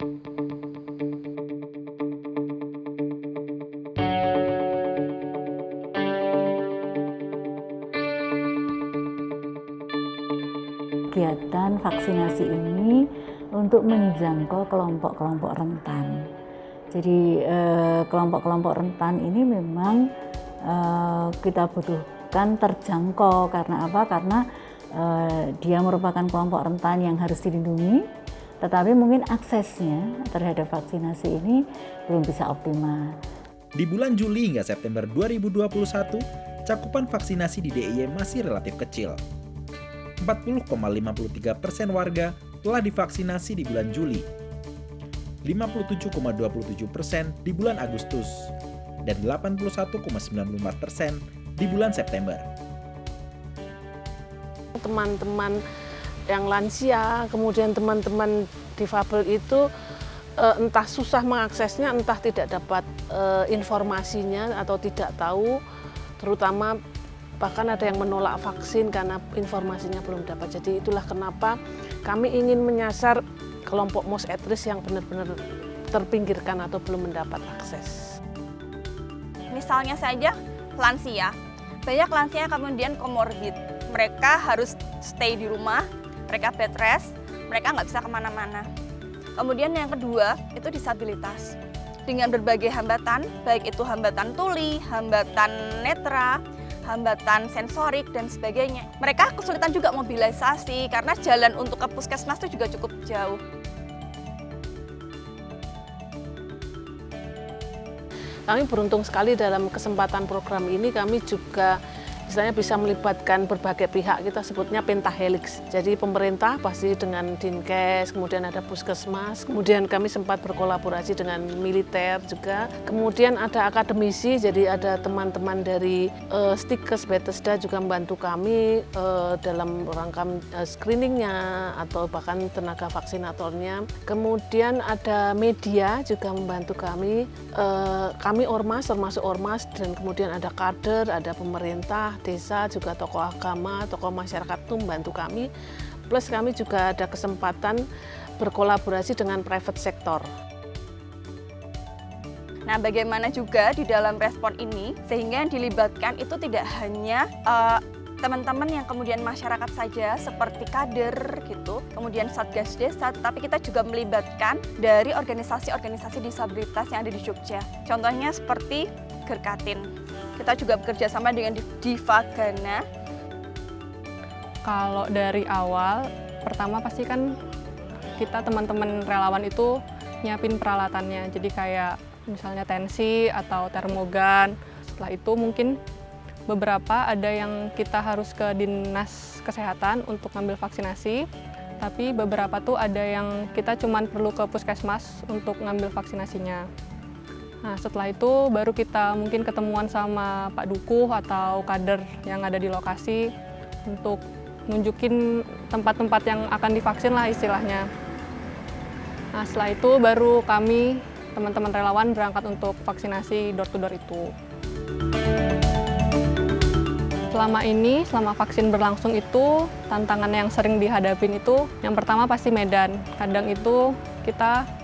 Kegiatan vaksinasi ini untuk menjangkau kelompok-kelompok rentan. Jadi kelompok-kelompok rentan ini memang kita butuhkan terjangkau. Karena apa? Karena dia merupakan kelompok rentan yang harus dilindungi, tetapi mungkin aksesnya terhadap vaksinasi ini belum bisa optimal. Di bulan Juli hingga September 2021, cakupan vaksinasi di DIY masih relatif kecil. 40,53% warga telah divaksinasi di bulan Juli, 57,27% di bulan Agustus, dan 81,94% di bulan September. Teman-teman yang lansia, kemudian teman-teman difabel itu entah susah mengaksesnya, entah tidak dapat informasinya atau tidak tahu, terutama bahkan ada yang menolak vaksin karena informasinya belum dapat. Jadi itulah kenapa kami ingin menyasar kelompok most at risk yang benar-benar terpinggirkan atau belum mendapat akses. Misalnya saja lansia, banyak lansia kemudian komorbid. Mereka harus stay di rumah, mereka bed rest, mereka nggak bisa kemana-mana. Kemudian yang kedua itu disabilitas. Dengan berbagai hambatan, baik itu hambatan tuli, hambatan netra, hambatan sensorik dan sebagainya. Mereka kesulitan juga mobilisasi karena jalan untuk ke puskesmas itu juga cukup jauh. Kami beruntung sekali dalam kesempatan program ini, kami juga misalnya bisa melibatkan berbagai pihak, kita sebutnya pentahelix. Jadi pemerintah pasti dengan Dinkes, kemudian ada puskesmas, kemudian kami sempat berkolaborasi dengan militer juga. Kemudian ada akademisi, jadi ada teman-teman dari Stikes, Bethesda juga membantu kami dalam rangka screeningnya atau bahkan tenaga vaksinatornya. Kemudian ada media juga membantu kami, kami ormas, termasuk ormas, dan kemudian ada kader, ada pemerintah, desa, juga tokoh agama, tokoh masyarakat itu membantu kami. Plus kami juga ada kesempatan berkolaborasi dengan private sector. Nah, bagaimana juga di dalam respon ini sehingga yang dilibatkan itu tidak hanya teman-teman yang kemudian masyarakat saja seperti kader gitu, kemudian satgas desa, tapi kita juga melibatkan dari organisasi-organisasi disabilitas yang ada di Jogja. Contohnya seperti Gerkatin. Kita juga bekerja sama dengan Divagana. Kalau dari awal, pertama pasti kan kita teman-teman relawan itu nyiapin peralatannya. Jadi kayak misalnya tensi atau termogan. Setelah itu mungkin beberapa ada yang kita harus ke dinas kesehatan untuk ngambil vaksinasi. Tapi beberapa tuh ada yang kita cuman perlu ke puskesmas untuk ngambil vaksinasinya. Nah, setelah itu baru kita mungkin ketemuan sama Pak Dukuh atau kader yang ada di lokasi untuk nunjukin tempat-tempat yang akan divaksin lah istilahnya. Nah, setelah itu baru kami, teman-teman relawan, berangkat untuk vaksinasi door-to-door itu. Selama vaksin berlangsung itu, tantangan yang sering dihadapin itu, yang pertama pasti medan. Kadang itu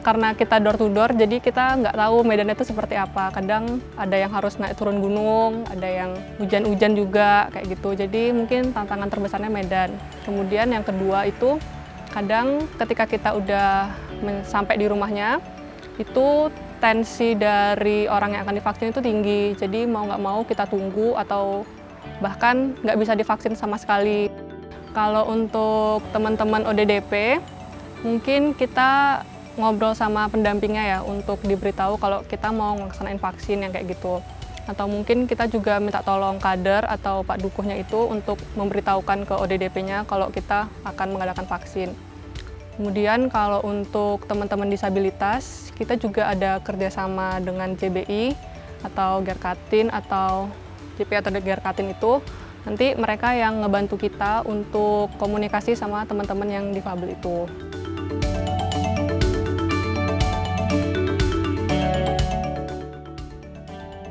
karena kita door to door, jadi kita nggak tahu medannya itu seperti apa. Kadang ada yang harus naik turun gunung, ada yang hujan-hujan juga, kayak gitu. Jadi mungkin tantangan terbesarnya medan. Kemudian yang kedua itu, kadang ketika kita udah sampai di rumahnya, itu tensi dari orang yang akan divaksin itu tinggi. Jadi mau nggak mau kita tunggu atau bahkan nggak bisa divaksin sama sekali. Kalau untuk teman-teman ODDP, mungkin kita ngobrol sama pendampingnya ya untuk diberitahu kalau kita mau ngelaksanain vaksin yang kayak gitu. Atau mungkin kita juga minta tolong kader atau Pak Dukuhnya itu untuk memberitahukan ke ODDP-nya kalau kita akan mengadakan vaksin. Kemudian kalau untuk teman-teman disabilitas, kita juga ada kerjasama dengan JBI atau Gerkatin atau JP atau Gerkatin itu. Nanti mereka yang ngebantu kita untuk komunikasi sama teman-teman yang difabel itu.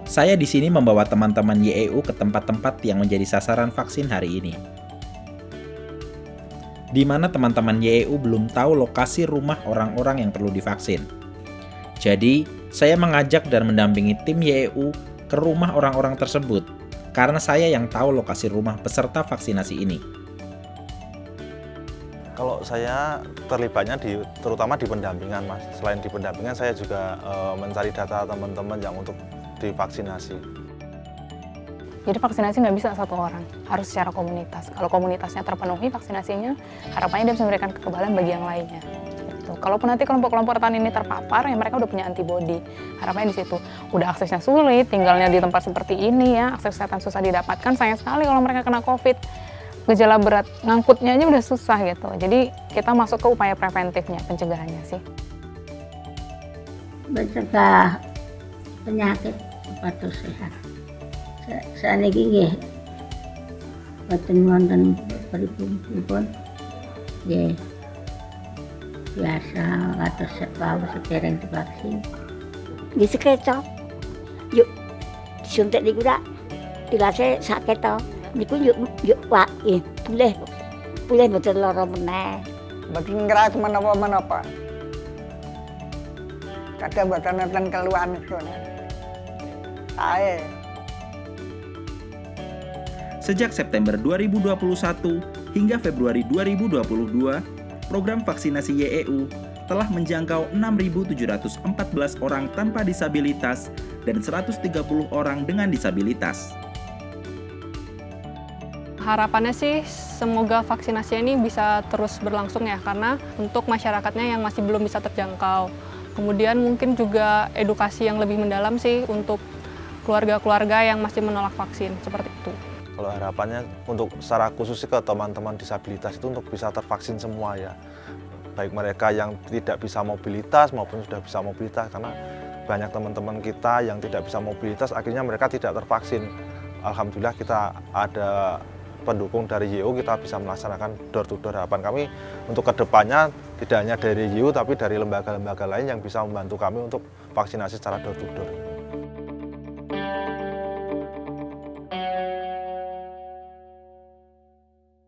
Saya di sini membawa teman-teman YEU ke tempat-tempat yang menjadi sasaran vaksin hari ini. di mana teman-teman YEU belum tahu lokasi rumah orang-orang yang perlu divaksin. Jadi, saya mengajak dan mendampingi tim YEU ke rumah orang-orang tersebut, karena saya yang tahu lokasi rumah peserta vaksinasi ini. Kalau saya terlibatnya terutama di pendampingan, Mas. Selain di pendampingan, saya juga mencari data teman-teman yang untuk divaksinasi. Jadi vaksinasi nggak bisa satu orang, harus secara komunitas. Kalau komunitasnya terpenuhi vaksinasinya, harapannya dia bisa memberikan kekebalan bagi yang lainnya. Gitu. Kalaupun nanti kelompok-kelompok rentan ini terpapar, ya mereka udah punya antibodi. Harapannya di situ. Udah aksesnya sulit, tinggalnya di tempat seperti ini ya, akses kesehatan susah didapatkan. Sayang sekali kalau mereka kena COVID. Gejala berat, ngangkutnya aja udah susah gitu. Jadi kita masuk ke upaya preventifnya, pencegahannya sih. Mencegah penyakit patuh sehat. Saat ini boten wonten pripun nggih biasa atus sebab sedereng divaksin. Nggih sekecap. Yuk disuntik niku rak dilase sak keto. Niku yuk Pak, boleh mboten lara meneh. Mboten ngeras menapa-menapa. Kadang mboten nonton keluhan itu. Ae. Sejak September 2021 hingga Februari 2022, program vaksinasi YEU telah menjangkau 6.714 orang tanpa disabilitas dan 130 orang dengan disabilitas. Harapannya sih semoga vaksinasi ini bisa terus berlangsung ya, karena untuk masyarakatnya yang masih belum bisa terjangkau. Kemudian mungkin juga edukasi yang lebih mendalam sih untuk keluarga-keluarga yang masih menolak vaksin, seperti itu. Kalau harapannya untuk secara khusus ke teman-teman disabilitas itu untuk bisa tervaksin semua ya. Baik mereka yang tidak bisa mobilitas maupun sudah bisa mobilitas, karena banyak teman-teman kita yang tidak bisa mobilitas akhirnya mereka tidak tervaksin. Alhamdulillah kita ada pendukung dari YEU, kita bisa melaksanakan door to door. Harapan kami untuk kedepannya tidak hanya dari YEU tapi dari lembaga-lembaga lain yang bisa membantu kami untuk vaksinasi secara door to door.